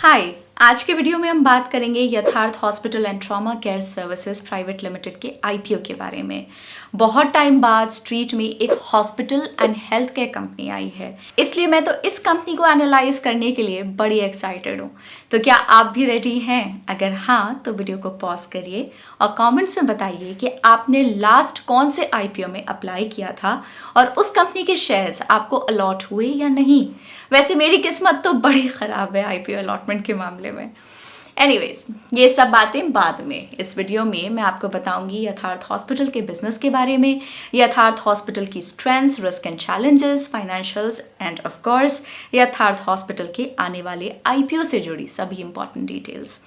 हाय, आज के वीडियो में हम बात करेंगे Yatharth hospital and trauma care services private limited के आईपीओ के बारे में। बहुत टाइम बाद स्ट्रीट में एक hospital and health care company आई है, इसलिए मैं तो इस कंपनी को एनालाइज करने के लिए बड़ी एक्साइटेड हूँ। तो क्या आप भी रेडी हैं? अगर हाँ तो वीडियो को पॉज करिए और कमेंट्स में बताइए कि आपने लास्ट कौन से आईपीओ में अप्लाई किया था और उस कंपनी के शेयर्स आपको अलॉट हुए या नहीं। वैसे मेरी किस्मत तो बड़ी ख़राब है आईपीओ अलॉटमेंट के मामले में। एनीवेज, ये सब बातें बाद में। इस वीडियो में मैं आपको बताऊंगी यथार्थ हॉस्पिटल के बिजनेस के बारे में, यथार्थ हॉस्पिटल की strengths, risk and challenges, financials end of course यथार्थ हॉस्पिटल के आने वाले आईपीओ से जुड़ी सभी इंपॉर्टेंट डिटेल्स।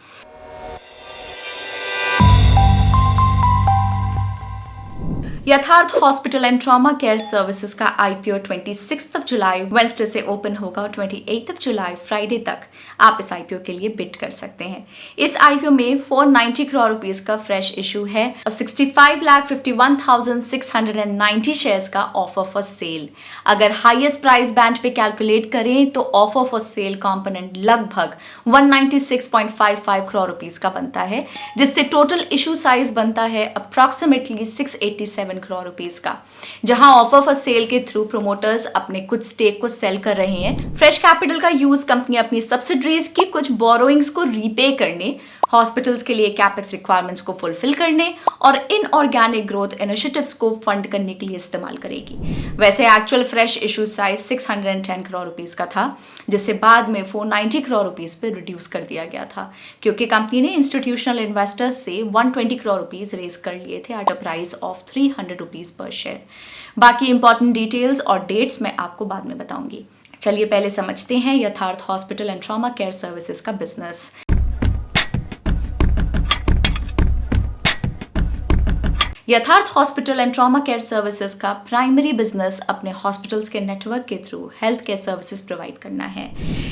यथार्थ hospital and trauma care services का आईपीओ 26 जुलाई वेंसडे से ओपन होगा और 28 जुलाई फ्राइडे तक आप इस आईपीओ के लिए बिड कर सकते हैं। इस आईपीओ में 490 करोड़ रुपीस का फ्रेश इशू है और 65,51,690 शेयर्स का ऑफर फॉर सेल। अगर हाईएस्ट प्राइस बैंड पे कैलकुलेट करें तो ऑफर फॉर सेल कंपोनेंट लगभग 196.55 करोड़ रुपीस का बनता है, जिससे टोटल इशू साइज बनता है अप्रॉक्सीमेटली 687 करोड़ रुपीस का। जहां ऑफर फॉर सेल के थ्रू प्रोमोटर्स अपने कुछ स्टेक को सेल कर रहे हैं। फ्रेश कैपिटल का यूज कंपनी अपनी सब्सिडरीज की कुछ बोरोइंग्स को रीपे करने, हॉस्पिटल्स के लिए कैपेक्स रिक्वायरमेंट्स को फुलफिल करने और इनऑर्गेनिक ग्रोथ इनिशिएटिव्स को फंड करने के लिए इस्तेमाल करेगी। वैसे actual fresh issue size 610 crore rupees का था, जिसे बाद में 490 करोड़ रुपीस पे रिड्यूस कर दिया गया था, क्योंकि कंपनी ने इंस्टीट्यूशनल इन्वेस्टर्स से 120 करोड़ रुपीस रेज कर लिए थे at a price of 300 rupees पर शेयर। बाकी इंपॉर्टेंट डिटेल्स और डेट्स मैं आपको बाद में बताऊंगी। चलिए पहले समझते हैं यथार्थ hospital and trauma care services का बिजनेस। यथार्थ hospital and trauma care services का प्राइमरी बिजनेस अपने हॉस्पिटल्स के नेटवर्क के through health care services provide करना है।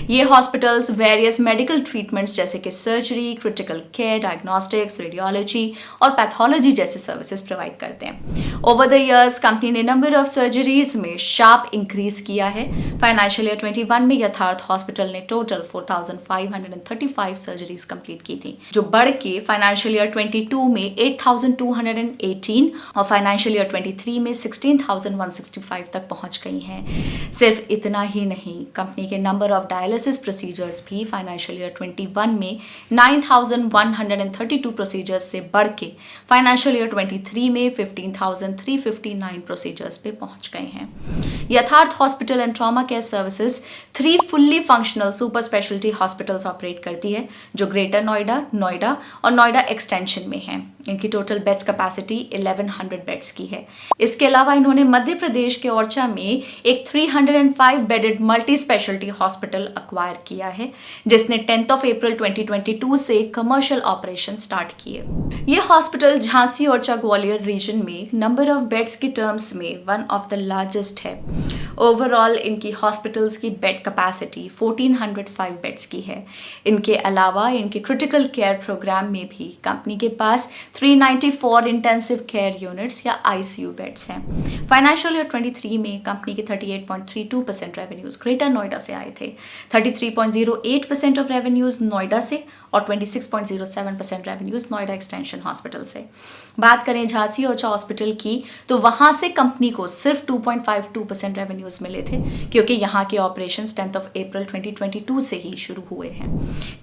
ये हॉस्पिटल्स वेरियस मेडिकल ट्रीटमेंट्स जैसे कि surgery, critical care, diagnostics, radiology और पैथोलॉजी जैसे सर्विसेज प्रोवाइड करते हैं। ओवर द ईयर्स कंपनी ने नंबर ऑफ सर्जरीज में शार्प इंक्रीज किया है। फाइनेंशियल ईयर 21 में यथार्थ हॉस्पिटल ने टोटल 4,535 सर्जरीज कंप्लीट की थी, जो बढ़ के फाइनेंशियल ईयर 22 में 8,208 और फाइनेंशियल ईयर 23 में 16,165 तक पहुंच गई हैं। सिर्फ इतना ही नहीं, कंपनी के नंबर ऑफ डायलिसिस प्रोसीजर्स भी फाइनेंशियल ईयर 21 में 9,132 प्रोसीजर्स से बढ़ के फाइनेंशियल ईयर 23 में 15,359 प्रोसीजर्स पे पहुंच गए हैं। यथार्थ hospital and trauma care services 3 fully functional super speciality hospitals operate करती है, जो ग्रेटर नोएडा, नोएडा और नोएडा एक्सटेंशन में हैं। इनकी टोटल बेड्स कैपेसिटी 1100 बेड्स की है। इसके अलावा इन्होंने मध्य प्रदेश के ओरछा में एक 305 bedded multi speciality hospital acquire किया है, जिसने 10 अप्रैल 2022 से कमर्शियल ऑपरेशन स्टार्ट किए। ये हॉस्पिटल झांसी ओरछा ग्वालियर रीजन में नंबर ऑफ बेड्स की टर्म्स में वन ऑफ द लार्जेस्ट है। ओवरऑल इनकी हॉस्पिटल्स की बेड कैपेसिटी 1405 बेड्स की है। इनके अलावा इनके क्रिटिकल केयर प्रोग्राम में भी कंपनी के पास 394 इंटेंसिव केयर यूनिट्स या आईसीयू बेड्स हैं। फाइनेंशियल ईयर 23 में कंपनी के 38.32% रेवेन्यूज ग्रेटर नोएडा से आए थे, 33.08% ऑफ रेवेन्यूज नोएडा से और 26.07% रेवेन्यूज नोएडा एक्सटेंशन हॉस्पिटल से। बात करें झांसी ओरछा हॉस्पिटल की, तो वहां से कंपनी को सिर्फ 2.52% रेवेन्यूज मिले थे, क्योंकि यहाँ के ऑपरेशंस 10 अप्रैल 2022 से ही शुरू हुए हैं।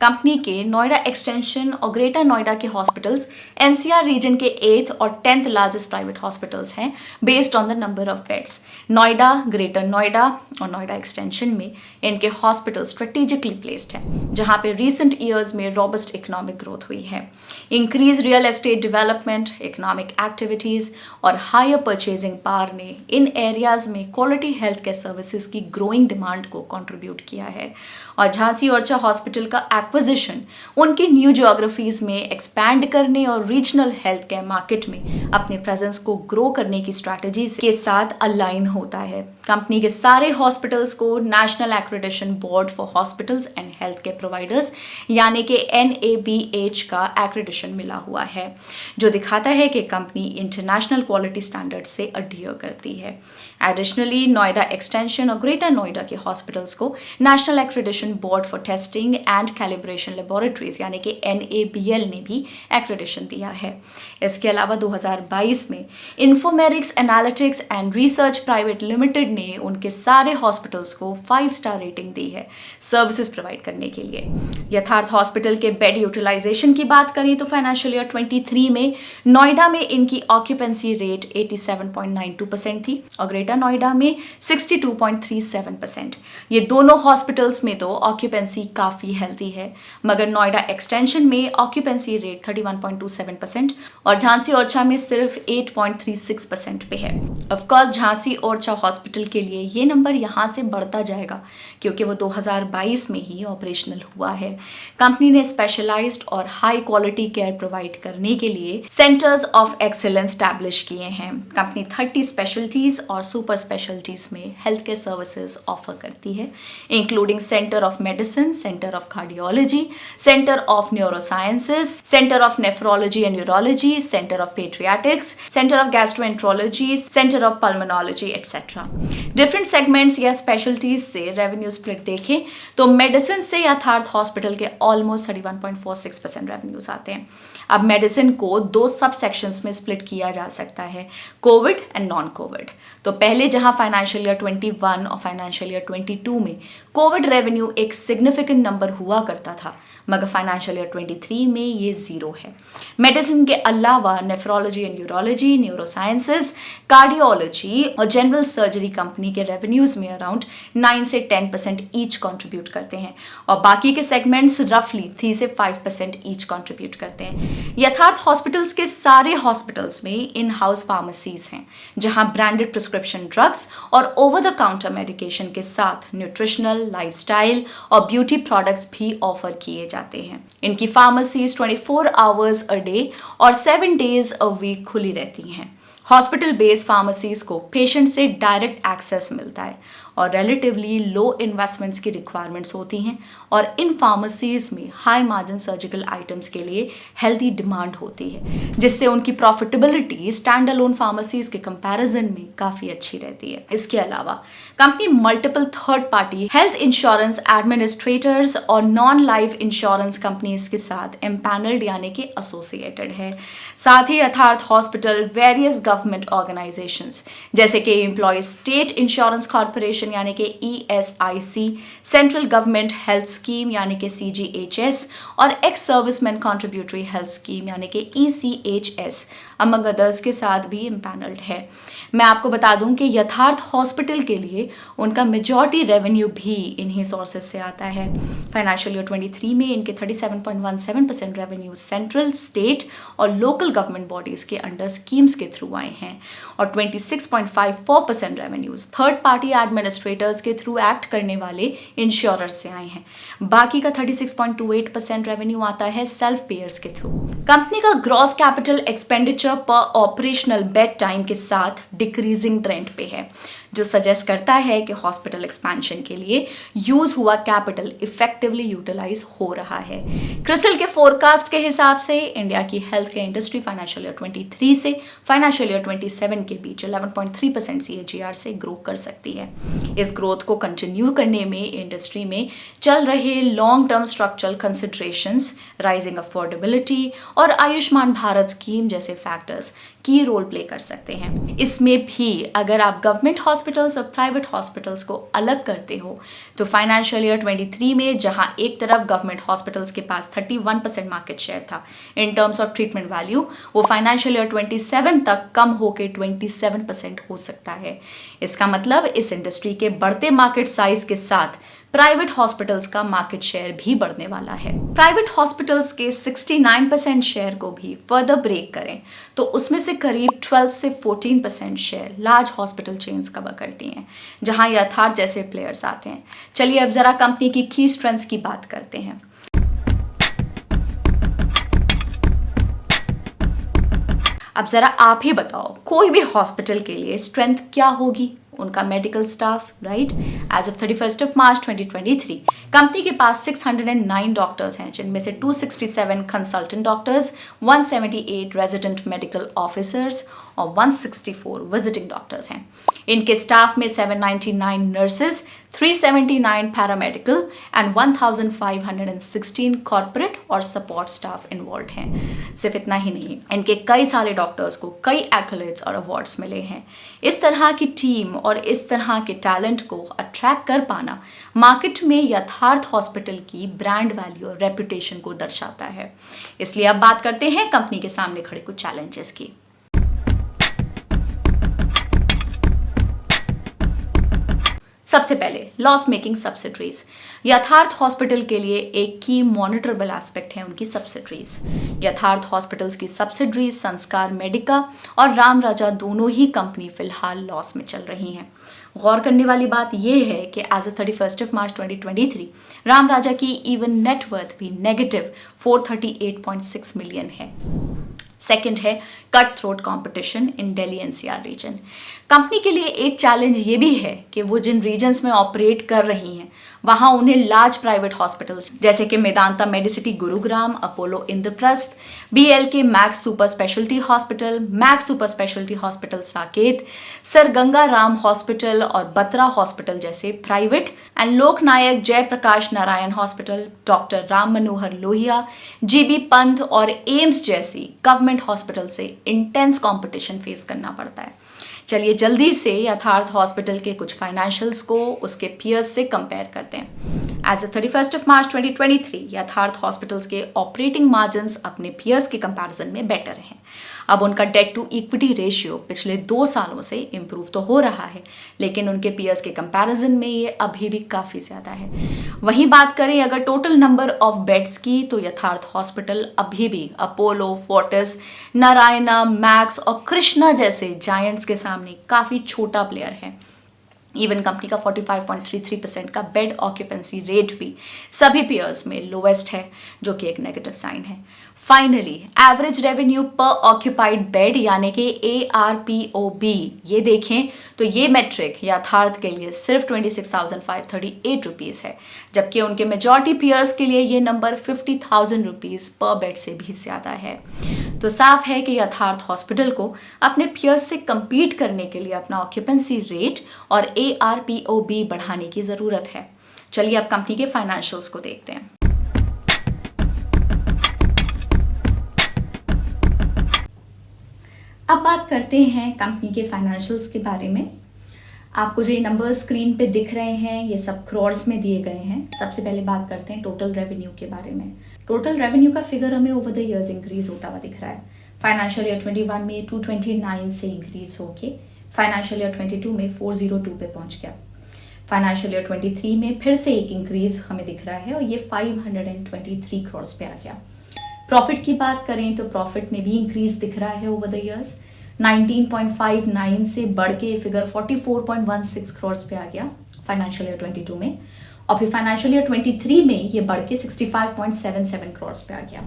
कंपनी के नोएडा एक्सटेंशन और ग्रेटर नोएडा के हॉस्पिटल्स एनसीआर रीजन के 8th और 10th लार्जेस्ट प्राइवेट हॉस्पिटल्स हैं based on the number of beds. Noida, greater Noida और नोएडा एक्सटेंशन में इनके हॉस्पिटल स्ट्रेटेजिकली प्लेस्ड हैं, जहां पे रीसेंट ईयर्स में रॉबस्ट इकोनॉमिक ग्रोथ हुई है। Increase real estate development, economic activities और हायर परचेजिंग पावर ने इन एरियाज में क्वालिटी हेल्थ केयर सर्विसेज की ग्रोइंग डिमांड को कंट्रीब्यूट किया है। और झांसी ओरछा हॉस्पिटल का एक्विजिशन उनकी न्यू ज्योग्राफीज में एक्सपैंड करने और रीजनल हेल्थ केयर मार्केट में अपने प्रेजेंस को ग्रो करने की स्ट्रैटेजी के साथ अलाइन होता है। कंपनी के सारे हॉस्पिटल्स को national accreditation board for hospitals and health care providers यानी कि NABH का एक्रेडिटेशन मिला हुआ है, जो दिखाता है कि कंपनी इंटरनेशनल क्वालिटी स्टैंडर्ड से अडहियर करती है। एडिशनली नोएडा एक्सटेंशन और ग्रेटर नोएडा के हॉस्पिटल्स को national accreditation board for testing and calibration laboratories यानी कि NABL ने भी एक्रेडिटेशन दिया है। इसके अलावा 2022 में Infomerics analytics and research private limited ने उनके सारे हॉस्पिटल्स को 5 स्टार रेटिंग दी है सर्विसेज प्रोवाइड करने के लिए। यथार्थ हॉस्पिटल के बेड यूटिलाइजेशन की बात करें तो फाइनेंशियल ईयर 23 में नोएडा में इनकी ऑक्यूपेंसी रेट 87.92% थी और ग्रेटर नोएडा में 62.37%। ये दोनों हॉस्पिटल्स में तो ऑक्यूपेंसी काफी हेल्थी है, मगर नोएडा एक्सटेंशन में ऑक्यूपेंसी रेट 31.27% और झांसी ओरछा में सिर्फ 8.36% पे है। ऑफकोर्स झांसी ओरछा हॉस्पिटल के लिए ये नंबर यहाँ से बढ़ता जाएगा क्योंकि वो 2022 में ही ऑपरेशनल हुआ है। कंपनी ने स्पेशलाइज्ड और हाई क्वालिटी केयर प्रोवाइड करने के लिए सेंटर्स ऑफ एक्सीलेंस स्टैब्लिश किए हैं। कंपनी 30 स्पेशलिटीज और सुपर स्पेशलिटीज में हेल्थ केयर सर्विसेज ऑफर करती है, including centre of medicine, centre of cardiology, centre of neurosciences, centre of nephrology and neurology, centre of paediatrics, centre of gastroenterology, centre of pulmonology etcetera. Different segments या specialities से revenue split देखें तो medicine से यथार्थ hospital के almost 31.46% revenues आते हैं। अब मेडिसिन को 2 सब सेक्शंस में स्प्लिट किया जा सकता है, कोविड एंड नॉन कोविड। तो पहले जहां फाइनेंशियल ईयर 21 और फाइनेंशियल ईयर 22 में कोविड रेवेन्यू एक सिग्निफिकेंट नंबर हुआ करता था, मगर फाइनेंशियल ईयर 23 में ये 0 है। मेडिसिन के अलावा nephrology and urology, neurosciences, cardiology और जनरल सर्जरी कंपनी के रेवेन्यूज में अराउंड 9 से 10% ईच कंट्रीब्यूट करते हैं और बाकी के सेगमेंट्स रफली 3 से 5% ईच कंट्रीब्यूट करते हैं। यथार्थ हॉस्पिटल्स के सारे हॉस्पिटल्स में इन हाउस फार्मेसीज हैं जहां ब्रांडेड प्रिस्क्रिप्शन ड्रग्स और ओवर द काउंटर मेडिकेशन के साथ न्यूट्रिशनल, लाइफस्टाइल और ब्यूटी प्रोडक्ट्स भी ऑफर किए जाते हैं। इनकी फार्मेसीज 24 आवर्स अ डे और 7 डेज अ वीक खुली रहती हैं। हॉस्पिटल बेस्ड फार्मेसीज को पेशेंट से डायरेक्ट एक्सेस मिलता है और रिलेटिवली लो इन्वेस्टमेंट्स की रिक्वायरमेंट्स होती हैं और इन फार्मेसीज में हाई मार्जिन सर्जिकल आइटम्स के लिए हेल्दी डिमांड होती है, जिससे उनकी प्रॉफिटेबिलिटी स्टैंड अलोन फार्मेसीज के कंपैरिजन में काफ़ी अच्छी रहती है। इसके अलावा company multiple third party health insurance administrators और नॉन लाइफ इंश्योरेंस कंपनीज के साथ एम्पैनल्ड यानी कि एसोसिएटेड है। साथ ही यथार्थ हॉस्पिटल वेरियस गवर्नमेंट ऑर्गेनाइजेशंस जैसे कि एम्प्लॉय स्टेट इंश्योरेंस कॉर्पोरेशन यानी कि ESIC, central government health scheme यानी कि CGHS और ex serviceman contributory health scheme यानी कि ECHS अमंग अदर्स के साथ भी इम्पैनल्ड है। मैं आपको बता दूं कि यथार्थ हॉस्पिटल के लिए उनका मेजॉरिटी रेवेन्यू भी इन्हीं सोर्सेज से आता है। फाइनेंशियल ईयर 23 में इनके 37.17% रेवेन्यू सेंट्रल, स्टेट और लोकल गवर्नमेंट बॉडीज के अंडर स्कीम्स के थ्रू आए हैं और 26.54% रेवेन्यूज थर्ड पार्टी एडमिनिस्ट्रेटर्स के थ्रू एक्ट करने वाले इंश्योरर्स से आए हैं। बाकी का 36.28% रेवेन्यू आता है सेल्फ पेयर्स के थ्रू। कंपनी का ग्रॉस कैपिटल एक्सपेंडिचर पर ऑपरेशनल बेड टाइम के साथ डिक्रीजिंग ट्रेंड पे है, जो सजेस्ट करता है कि हॉस्पिटल एक्सपेंशन के लिए यूज हुआ कैपिटल इफेक्टिवली यूटिलाइज हो रहा है। क्रिस्टल के फोरकास्ट के हिसाब से इंडिया की health care industry financial year 23 से फाइनेंशियल ईयर 27 के बीच 11.3% CAGR से ग्रो कर सकती है। इस ग्रोथ को कंटिन्यू करने में इंडस्ट्री में चल रहे long term structural considerations, rising affordability और आयुष्मान भारत स्कीम जैसे फैक्टर्स की रोल प्ले कर सकते हैं। इसमें भी अगर आप गवर्नमेंट हॉस्पिटल्स और प्राइवेट हॉस्पिटल्स को अलग करते हो तो फाइनेंशियल ईयर 23 में जहां एक तरफ गवर्नमेंट हॉस्पिटल्स के पास 31% मार्केट शेयर था in terms of treatment value, वो फाइनेंशियल ईयर 27 तक कम होकर 27% हो सकता है। इसका मतलब इस इंडस्ट्री के बढ़ते मार्केट साइज के साथ प्राइवेट हॉस्पिटल्स का मार्केट शेयर भी बढ़ने वाला है। प्राइवेट हॉस्पिटल्स के 69% शेयर को भी फर्दर ब्रेक करें तो उसमें से करीब 12 से 14% share large hospital chains cover करती हैं, जहां यथार्थ जैसे प्लेयर्स आते हैं। चलिए अब जरा कंपनी की की स्ट्रेंथ्स की बात करते हैं। अब जरा आप ही बताओ, कोई भी हॉस्पिटल के लिए स्ट्रेंथ क्या होगी? उनका medical staff, right. As of 31 March 2023 company के पास 609 डॉक्टर्स हैं, जिनमें से 267 consultant doctors, 178 resident medical officers और 164 विजिटिंग डॉक्टर्स हैं। इनके स्टाफ में 799 नर्सेज, 379 पैरामेडिकल एंड 1516 कॉर्पोरेट और सपोर्ट स्टाफ इन्वॉल्व हैं। सिर्फ इतना ही नहीं, इनके कई सारे डॉक्टर्स को कई एक्colades और अवार्ड्स मिले हैं। इस तरह की टीम और इस तरह के टैलेंट को अट्रैक्ट कर पाना मार्केट में यथार्थ हॉस्पिटल की ब्रांड वैल्यू और रेपुटेशन को दर्शाता है। इसलिए अब बात करते हैं कंपनी के सामने खड़े कुछ चैलेंजेस की। सबसे पहले लॉस मेकिंग सब्सिडरीज। यथार्थ हॉस्पिटल के लिए एक की मॉनिटरेबल एस्पेक्ट है उनकी सब्सिडरीज। यथार्थ हॉस्पिटल्स की सब्सिडरीज संस्कार मेडिका और राम राजा दोनों ही कंपनी फिलहाल लॉस में चल रही हैं। गौर करने वाली बात यह है कि एज ऑफ 31 मार्च 2023 राम राजा की इवन नेटवर्थ भी नेगेटिव 438.6 मिलियन है। सेकंड है cut throat competition in Delhi NCR region. Company के लिए एक चैलेंज ये भी है कि वो जिन रीजन्स में ऑपरेट कर रही हैं वहां उन्हें लार्ज प्राइवेट हॉस्पिटल्स जैसे कि Medanta Medicity Gurugram, Apollo Indraprastha, BLK Max super speciality hospital, Max super speciality hospital Saket, sir Ganga Ram hospital और बत्रा हॉस्पिटल जैसे private and Loknayak Jayaprakash Narayan hospital, doctor Ram Manohar Lohia, GB Pant और एम्स जैसी गवर्नमेंट हॉस्पिटल से इंटेंस कंपटीशन फेस करना पड़ता है। चलिए जल्दी से यथार्थ हॉस्पिटल के कुछ फाइनेंशियल्स को उसके पीयर्स से कंपेयर करते हैं। एज ऑफ 31 मार्च 2023 यथार्थ हॉस्पिटल्स के ऑपरेटिंग मार्जिन्स अपने पीयर्स के कंपैरिजन में बेटर हैं। अब उनका डेट टू इक्विटी रेशियो पिछले 2 सालों से इंप्रूव तो हो रहा है, लेकिन उनके पीयर्स के कंपैरिजन में ये अभी भी काफ़ी ज़्यादा है। वहीं बात करें अगर टोटल नंबर ऑफ बेड्स की, तो यथार्थ हॉस्पिटल अभी भी अपोलो, फोर्टिस, नारायणा, मैक्स और कृष्णा जैसे जायंट्स के सामने काफ़ी छोटा प्लेयर है। इवन कंपनी का 45.33% का बेड ऑक्यूपेंसी रेट भी सभी पीयर्स में लोवेस्ट है, जो कि एक नेगेटिव साइन है। फाइनली एवरेज रेवेन्यू पर ऑक्यूपाइड बेड यानी कि ARPOB ये देखें तो ये मेट्रिक यथार्थ के लिए सिर्फ 26,538 रुपीज़ है, जबकि उनके मेजॉरिटी पीयर्स के लिए ये नंबर 50,000 रुपीज़ पर बेड से भी ज़्यादा है। तो साफ है कि यथार्थ हॉस्पिटल को अपने पीयर्स से compete करने के लिए अपना ऑक्यूपेंसी रेट और ARPOB बढ़ाने की ज़रूरत है। चलिए अब कंपनी के फाइनेंशियल्स को देखते हैं। अब बात करते हैं कंपनी के फाइनेंशियल्स के बारे में। आपको जो ये नंबर्स स्क्रीन पे दिख रहे हैं ये सब क्रोर्स में दिए गए हैं। सबसे पहले बात करते हैं टोटल रेवेन्यू के बारे में। टोटल रेवेन्यू का फिगर हमें ओवर द इयर्स इंक्रीज होता हुआ दिख रहा है। फाइनेंशियल ईयर 21 में 229 से इंक्रीज होके फाइनेंशियल ईयर 22 में 402 पे पहुंच गया। फाइनेंशियल ईयर 23 में फिर से एक इंक्रीज हमें दिख रहा है और ये 523 करोड़ पे आ गया। प्रॉफिट की बात करें तो प्रॉफिट में भी इंक्रीज दिख रहा है ओवर द इयर्स। 19.59 से बढ़ के फिगर 44.16 करोड़ पे आ गया फाइनेंशियल ईयर 22 में, और फिर फाइनेंशियल ईयर 23 में ये बढ़ के 65.77 करोड़ पे आ गया।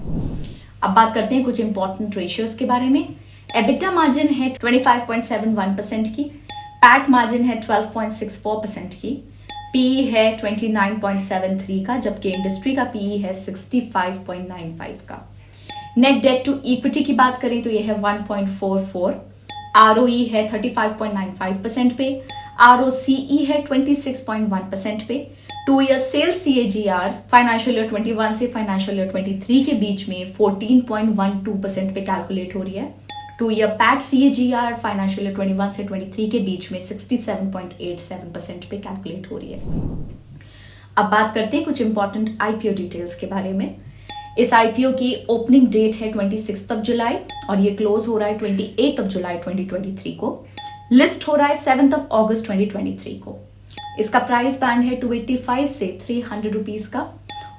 अब बात करते हैं कुछ इंपॉर्टेंट रेशियोज के बारे में। एबिटा मार्जिन है 25.71% की, पैट मार्जिन है 12.64% की, पीई है 29.73 का, जबकि इंडस्ट्री का पीई है 65.95 का। नेट डेट टू इक्विटी की बात करें तो यह है 1.44, आरओई है 35.95% पे, आरओसीई है 26.1% पे। 2 year sales CAGR financial year 21 से फाइनेंशियल ईयर 23 के बीच में 14.12% पे कैलकुलेट हो रही है। 2 year PAT CAGR financial year 21 से 23 के बीच में 67.87% पे कैलकुलेट हो रही है। अब बात करते हैं कुछ इंपॉर्टेंट IPO डिटेल्स के बारे में। इस IPO की ओपनिंग डेट है 26 जुलाई और ये क्लोज हो रहा है 28 जुलाई 2023 को। लिस्ट हो रहा है 7 अगस्त 2023 को। इसका प्राइस बैंड है 285 से 300 रुपीज का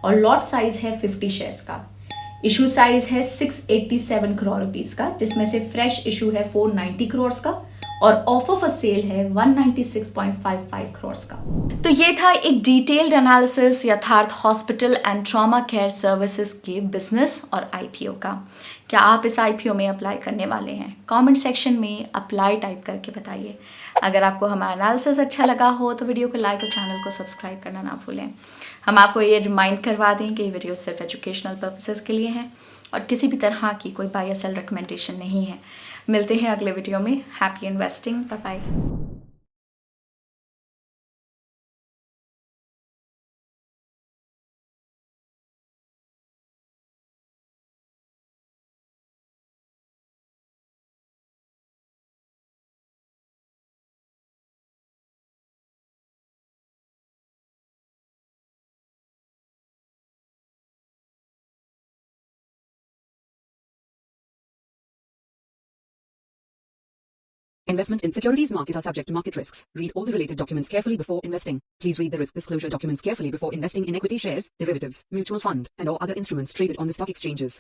और लॉट साइज है 50 शेयर्स का। इशू साइज है 687 करोड़ रुपीज का, जिसमें से फ्रेश इशू है 490 करोड़ का और ऑफर फॉर सेल है 196.55 करोड़ का। तो ये था एक डिटेल्ड एनालिसिस यथार्थ hospital and trauma care services के बिजनेस और आईपीओ का। क्या आप इस आईपीओ में अप्लाई करने वाले हैं? कमेंट सेक्शन में अप्लाई टाइप करके बताइए। अगर आपको हमारा एनालिसिस अच्छा लगा हो तो वीडियो को लाइक और चैनल को सब्सक्राइब करना ना भूलें। हम आपको ये रिमाइंड करवा दें कि ये वीडियो सिर्फ एजुकेशनल पर्पसेस के लिए है और किसी भी तरह की कोई बाय या सेल रिकमेंडेशन नहीं है। मिलते हैं अगले वीडियो में। Happy investing. Bye bye. Investment in securities market are subject to market risks. Read all the related documents carefully before investing. Please read the risk disclosure documents carefully before investing in equity shares, derivatives, mutual fund, and/or other instruments traded on the stock exchanges.